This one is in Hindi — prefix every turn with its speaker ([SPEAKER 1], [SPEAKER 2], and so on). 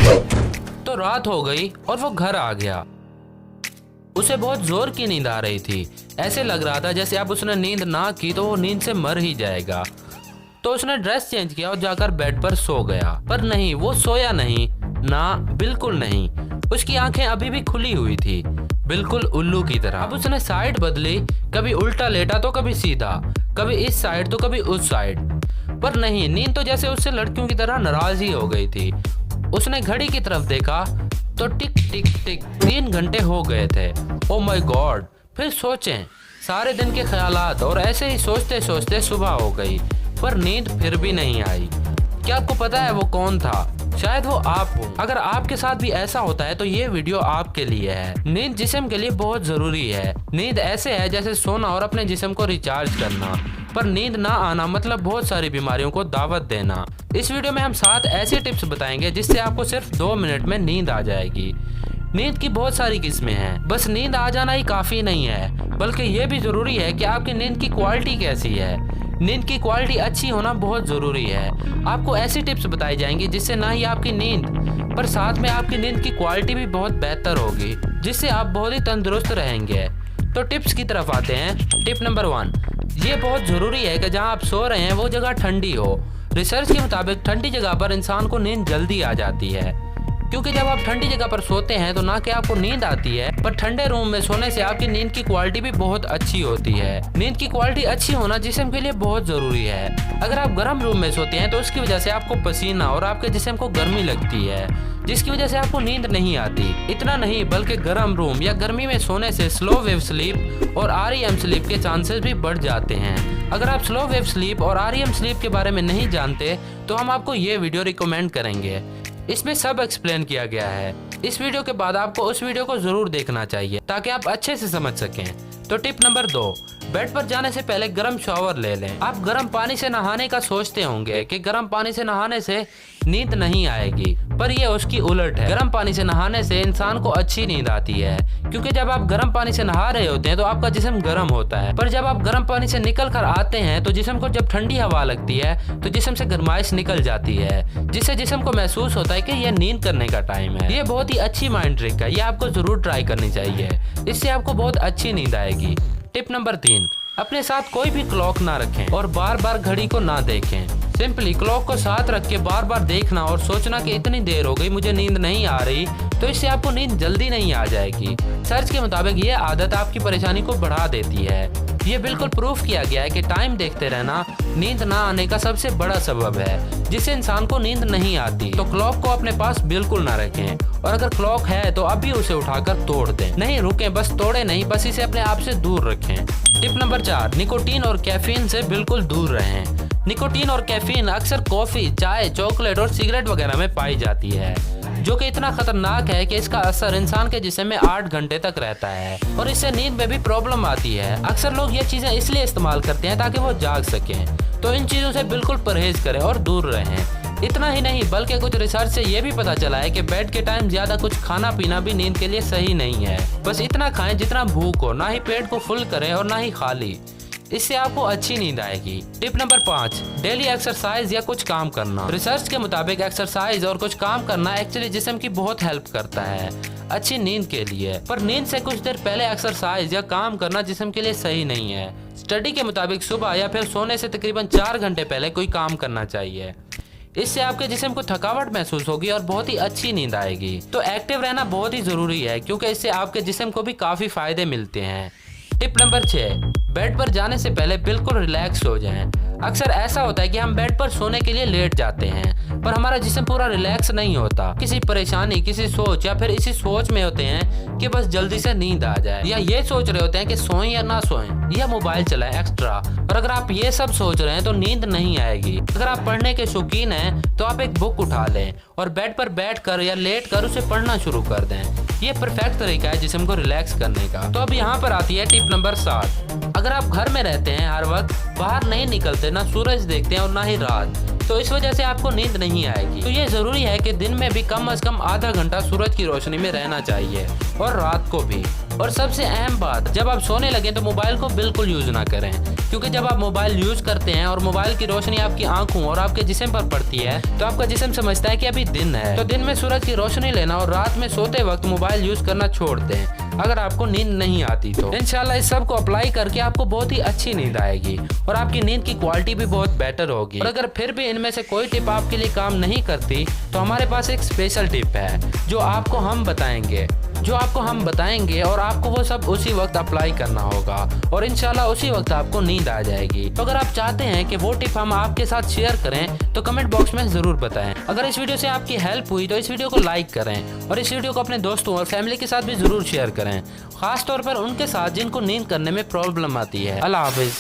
[SPEAKER 1] तो रात हो गई और वो घर आ गया। उसे बहुत जोर की नींद आ रही थी। ऐसे लग रहा था जैसे अब उसने नींद ना की तो वो नींद से मर ही जाएगा। तो उसने ड्रेस चेंज किया और जाकर बेड पर सो गया। पर नहीं, वो सोया नहीं, ना बिल्कुल नहीं। उसकी आंखें अभी भी खुली हुई थी, बिल्कुल उल्लू की तरह। अब उसने साइड बदली, कभी उल्टा लेटा तो कभी सीधा, कभी इस साइड तो कभी उस साइड। पर नहीं, नींद तो जैसे उससे लड़कियों की तरह नाराज ही हो गई थी। उसने घड़ी की तरफ देखा तो टिक टिक टिक 3 घंटे हो गए थे। Oh my God. फिर सोचें, सारे दिन के ख्यालात और ऐसे ही सोचते सोचते सुबह हो गई, पर नींद फिर भी नहीं आई। क्या आपको पता है वो कौन था? शायद वो आप हो। अगर आपके साथ भी ऐसा होता है तो ये वीडियो आपके लिए है। नींद जिस्म के लिए बहुत जरूरी है। नींद ऐसे है जैसे सोना और अपने जिस्म को रिचार्ज करना। पर नींद ना आना मतलब बहुत सारी बीमारियों को दावत देना। इस वीडियो में हम 7 ऐसी टिप्स बताएंगे जिससे आपको सिर्फ 2 मिनट में नींद आ जाएगी। नींद की बहुत सारी किस्में हैं। बस नींद आ जाना ही काफी नहीं है, बल्कि ये भी जरूरी है कि आपकी नींद की क्वालिटी कैसी है। नींद की क्वालिटी अच्छी होना बहुत जरूरी है। आपको ऐसी टिप्स बताई जाएंगी जिससे ना ही आपकी नींद, पर साथ में आपकी नींद की क्वालिटी भी बहुत बेहतर होगी, जिससे आप बहुत ही तंदुरुस्त रहेंगे। तो टिप्स की तरफ आते हैं। टिप नंबर 1, ये बहुत जरूरी है कि जहां आप सो रहे हैं वो जगह ठंडी हो। रिसर्च के मुताबिक ठंडी जगह पर इंसान को नींद जल्दी आ जाती है, क्योंकि जब आप ठंडी जगह पर सोते हैं तो ना कि आपको नींद आती है, पर ठंडे रूम में सोने से आपकी नींद की क्वालिटी भी बहुत अच्छी होती है। नींद की क्वालिटी अच्छी होना जिस्म के लिए बहुत जरूरी है। अगर आप गर्म रूम में सोते हैं तो उसकी वजह से आपको पसीना और आपके जिस्म को गर्मी लगती है, जिसकी वजह से आपको नींद नहीं आती। इतना नहीं, बल्कि गर्म रूम या गर्मी में सोने से स्लो वेव स्लीप और REM स्लीप के चांसेस भी बढ़ जाते हैं। अगर आप स्लो वेव स्लीप और REM स्लीप के बारे में नहीं जानते तो हम आपको ये वीडियो रिकमेंड करेंगे। इसमें सब एक्सप्लेन किया गया है। इस वीडियो के बाद आपको उस वीडियो को जरूर देखना चाहिए ताकि आप अच्छे से समझ सकें। तो टिप नंबर 2, बेड पर जाने से पहले गर्म शावर ले लें। आप गर्म पानी से नहाने का सोचते होंगे कि गर्म पानी से नहाने से नींद नहीं आएगी, पर यह उसकी उलट है। गर्म पानी से नहाने से इंसान को अच्छी नींद आती है, क्योंकि जब आप गर्म पानी से नहा रहे होते हैं तो आपका जिस्म गर्म होता है, पर जब आप गर्म पानी से निकल कर आते हैं तो जिस्म को जब ठंडी हवा लगती है तो जिस्म से गर्माइश निकल जाती है, जिससे जिस्म को महसूस होता है कि यह नींद करने का टाइम है। ये बहुत ही अच्छी माइंड ट्रिक है, ये आपको जरूर ट्राई करनी चाहिए। इससे आपको बहुत अच्छी नींद आएगी। टिप नंबर 3, अपने साथ कोई भी क्लॉक ना रखें और बार बार घड़ी को ना देखें। सिंपली क्लॉक को साथ रख के बार बार देखना और सोचना कि इतनी देर हो गई, मुझे नींद नहीं आ रही, तो इससे आपको नींद जल्दी नहीं आ जाएगी। सर्च के मुताबिक ये आदत आपकी परेशानी को बढ़ा देती है। ये बिल्कुल प्रूफ किया गया है कि टाइम देखते रहना नींद ना आने का सबसे बड़ा सबब है, जिससे इंसान को नींद नहीं आती। तो क्लॉक को अपने पास बिल्कुल ना रखें, और अगर क्लॉक है तो अभी उसे उठाकर तोड़ दें। नहीं रुकें, बस तोड़े नहीं, बस इसे अपने आप से दूर रखें। टिप नंबर 4, निकोटीन और कैफीन से बिल्कुल दूर रहें। निकोटीन और कैफीन अक्सर कॉफी, चाय, चॉकलेट और सिगरेट वगैरह में पाई जाती है, जो कि इतना खतरनाक है कि इसका असर इंसान के जिस्म में 8 घंटे तक रहता है और इससे नींद में भी प्रॉब्लम आती है। अक्सर लोग ये चीजें इसलिए इस्तेमाल करते हैं ताकि वो जाग सकें, तो इन चीजों से बिल्कुल परहेज करें और दूर रहें। इतना ही नहीं, बल्कि कुछ रिसर्च से ये भी पता चला है कि बेड के टाइम ज्यादा कुछ खाना पीना भी नींद के लिए सही नहीं है। बस इतना खाएं जितना भूख हो, ना ही पेट को फुल करें और ना ही खाली। इससे आपको अच्छी नींद आएगी। टिप नंबर 5, डेली एक्सरसाइज या कुछ काम करना। रिसर्च के मुताबिक एक्सरसाइज और कुछ काम करना एक्चुअली जिस्म की बहुत हेल्प करता है अच्छी नींद के लिए, पर नींद से कुछ देर पहले एक्सरसाइज या काम करना जिस्म के लिए सही नहीं है। स्टडी के मुताबिक सुबह या फिर सोने से तकरीबन 4 घंटे पहले कोई काम करना चाहिए। इससे आपके जिस्म को थकावट महसूस होगी और बहुत ही अच्छी नींद आएगी। तो एक्टिव रहना बहुत ही जरूरी है, क्योंकि इससे आपके जिस्म को भी काफी फायदे मिलते हैं। टिप नंबर 6, बेड पर जाने से पहले बिल्कुल रिलैक्स हो जाएं। अक्सर ऐसा होता है कि हम बेड पर सोने के लिए लेट जाते हैं, पर हमारा जिस्म पूरा रिलैक्स नहीं होता। किसी परेशानी, किसी सोच या फिर इसी सोच में होते हैं कि बस जल्दी से नींद आ जाए, या ये सोच रहे होते हैं कि सोएं या ना सोएं, या मोबाइल चलाएं एक्स्ट्रा। और अगर आप ये सब सोच रहे हैं तो नींद नहीं आएगी। अगर आप पढ़ने के शौकीन हैं तो आप एक बुक उठा लें और बेड पर बैठ कर या लेट कर उसे पढ़ना शुरू कर दें। ये परफेक्ट तरीका है जिस्म को रिलैक्स करने का। तो अब यहाँ पर आती है टिप नंबर 7। अगर आप घर में रहते हैं, हर वक्त बाहर नहीं निकलते, ना सूरज देखते हैं और ना ही रात, तो इस वजह से आपको नींद नहीं आएगी। तो ये जरूरी है कि दिन में भी कम से कम आधा घंटा सूरज की रोशनी में रहना चाहिए और रात को भी। और सबसे अहम बात, जब आप सोने लगे तो मोबाइल को बिल्कुल यूज ना करें, क्योंकि जब आप मोबाइल यूज करते हैं और मोबाइल की रोशनी आपकी आंखों और आपके जिस्म पर पड़ती है तो आपका जिस्म समझता है कि अभी दिन है। तो दिन में सूरज की रोशनी लेना और रात में सोते वक्त मोबाइल यूज करना छोड़ दें अगर आपको नींद नहीं आती तो। इंशाल्लाह इस सब को अप्लाई करके आपको बहुत ही अच्छी नींद आएगी और आपकी नींद की क्वालिटी भी बहुत बेटर होगी। और अगर फिर भी इनमें से कोई टिप आपके लिए काम नहीं करती तो हमारे पास एक स्पेशल टिप है जो आपको हम बताएंगे और आपको वो सब उसी वक्त अप्लाई करना होगा और इंशाल्लाह उसी वक्त आपको नींद आ जाएगी। तो अगर आप चाहते हैं कि वो टिप हम आपके साथ शेयर करें तो कमेंट बॉक्स में जरूर बताएं। अगर इस वीडियो से आपकी हेल्प हुई तो इस वीडियो को लाइक करें और इस वीडियो को अपने दोस्तों और फैमिली के साथ भी जरूर शेयर करें, खास तौर पर उनके साथ जिनको नींद करने में प्रॉब्लम आती है। अल्लाह हाफिज।